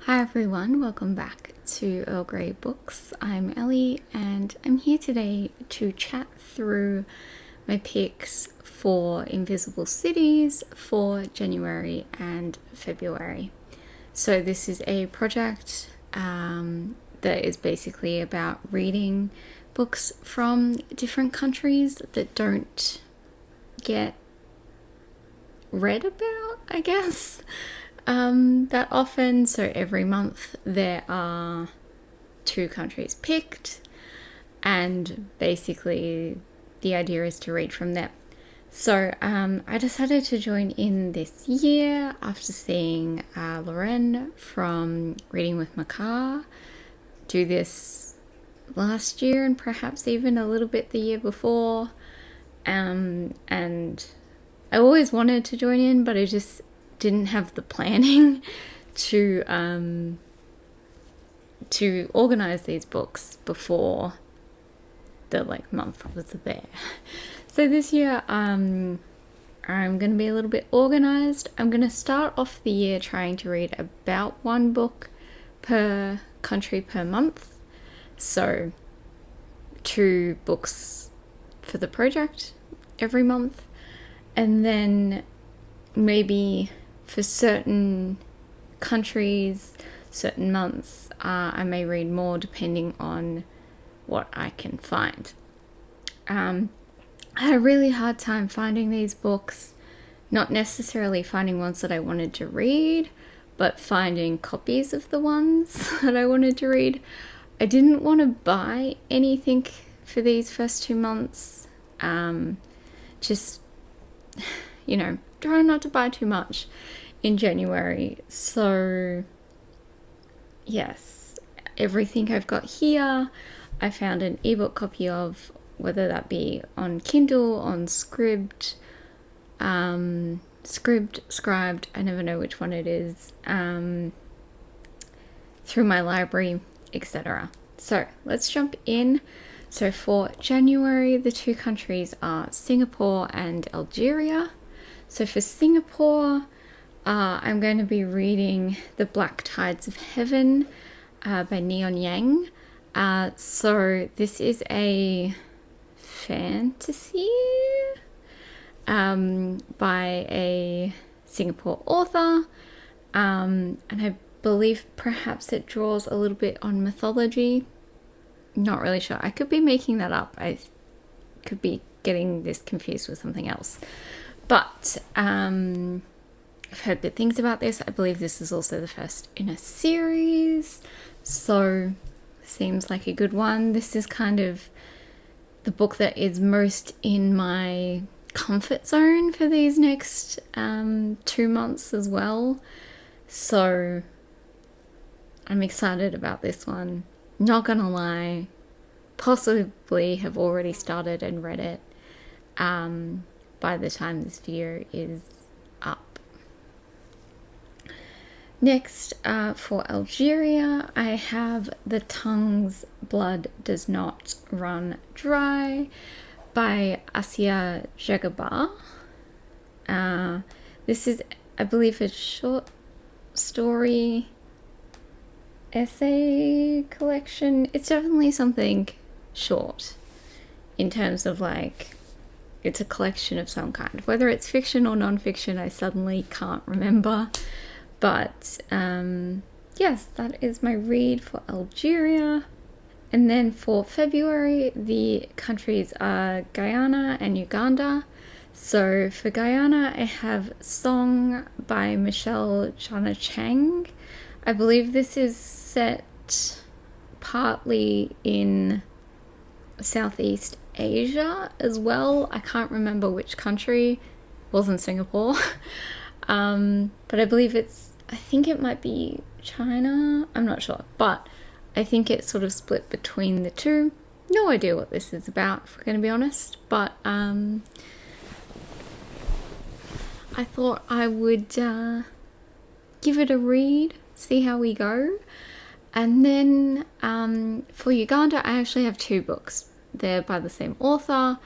Hi everyone, welcome back to Earl Grey Books. I'm Ellie and I'm here today to chat through my picks for Invisible Cities for January and February. So this is a project that is basically about reading books from different countries that don't get read about, I guess. That often. So every month there are 2 countries picked, and basically the idea is to read from them. So I decided to join in this year after seeing Lorraine from Reading with Makar do this last year and perhaps even a little bit the year before. And I always wanted to join in, but I just didn't have the planning to organize these books before the month was there. So this year I'm going to be a little bit organized. I'm going to start off the year trying to read about 1 book per country per month. So 2 books for the project every month, and then maybe for certain countries, certain months, I may read more depending on what I can find. I had a really hard time finding these books, not necessarily finding ones that I wanted to read, but finding copies of the ones that I wanted to read. I didn't want to buy anything for these first 2 months. Just, try not to buy too much in January. So yes, everything I've got here I found an ebook copy of, whether that be on Kindle, on Scribd, Scribd, I never know which one it is, through my library, etc. So let's jump in. So for January, the 2 countries are Singapore and Algeria. So for Singapore, I'm going to be reading The Black Tides of Heaven by Neon Yang. So this is a fantasy by a Singapore author, and I believe perhaps it draws a little bit on mythology. Not really sure. I could be making that up. I could be getting this confused with something else. But I've heard good things about this. I believe this is also the first in a series, so seems like a good one. This is kind of the book that is most in my comfort zone for these next 2 months as well. So I'm excited about this one. Not gonna lie, possibly have already started and read it by the time this video is up. Next, for Algeria, I have The Tongue's Blood Does Not Run Dry by Asia Jagabar. This is, I believe, a short story essay collection. It's definitely something short in terms of it's a collection of some kind. Whether it's fiction or non-fiction, I suddenly can't remember. But yes, that is my read for Algeria. And then for February, the countries are Guyana and Uganda. So for Guyana, I have Song by Michelle Chang. I believe this is set partly in Southeast Asia as well. I can't remember which country. It wasn't Singapore. But I believe I think it might be China. I'm not sure. But I think it's sort of split between the 2. No idea what this is about, if we're going to be honest. But I thought I would give it a read, see how we go. And then for Uganda, I actually have 2 books. They're by the same author.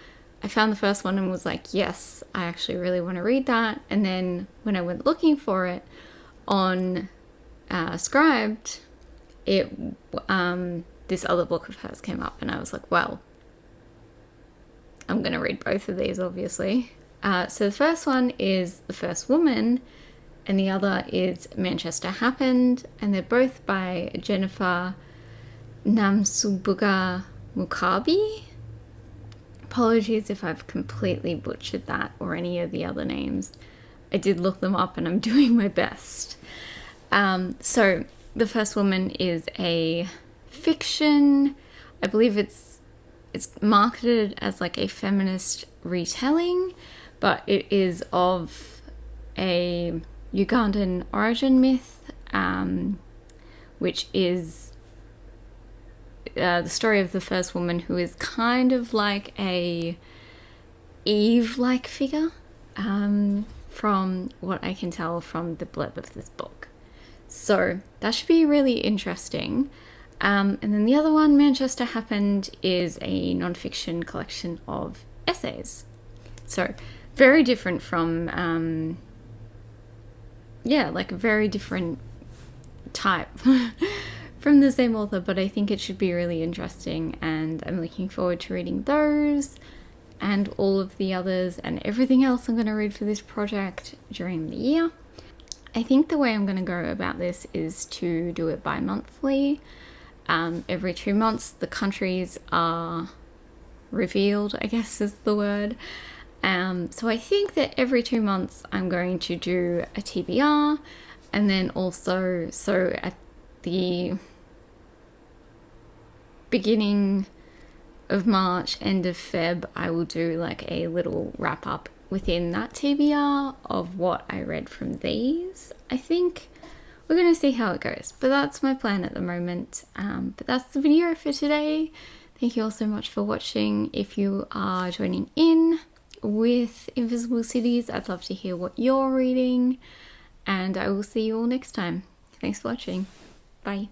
I found the first one and was like, yes, I actually really want to read that. And then when I went looking for it on scribed, it this other book of hers came up, and I was like, well, I'm going to read both of these, obviously. So the first one is The First Woman, and the other is Manchester Happened, and they're both by Jennifer Namsubuga Mukabe. Apologies if I've completely butchered that or any of the other names. I did look them up and I'm doing my best. So The First Woman is a fiction. I believe it's marketed as like a feminist retelling, but it is of a Ugandan origin myth, which is the story of the first woman, who is kind of like a Eve-like figure, from what I can tell from the blurb of this book. So that should be really interesting. And then the other one, Manchester Happened, is a non-fiction collection of essays. So very different from, like a very different type from the same author, but I think it should be really interesting, and I'm looking forward to reading those and all of the others and everything else I'm going to read for this project during the year. I think the way I'm going to go about this is to do it bi-monthly. Every 2 months the countries are revealed, I guess is the word. So I think that every 2 months I'm going to do a TBR, and then also, so at the beginning of March, end of Feb, I will do like a little wrap up within that TBR of what I read from these. I think we're going to see how it goes, but that's my plan at the moment. But that's the video for today. Thank you all so much for watching. If you are joining in with Invisible Cities, I'd love to hear what you're reading, and I will see you all next time. Thanks for watching. Bye.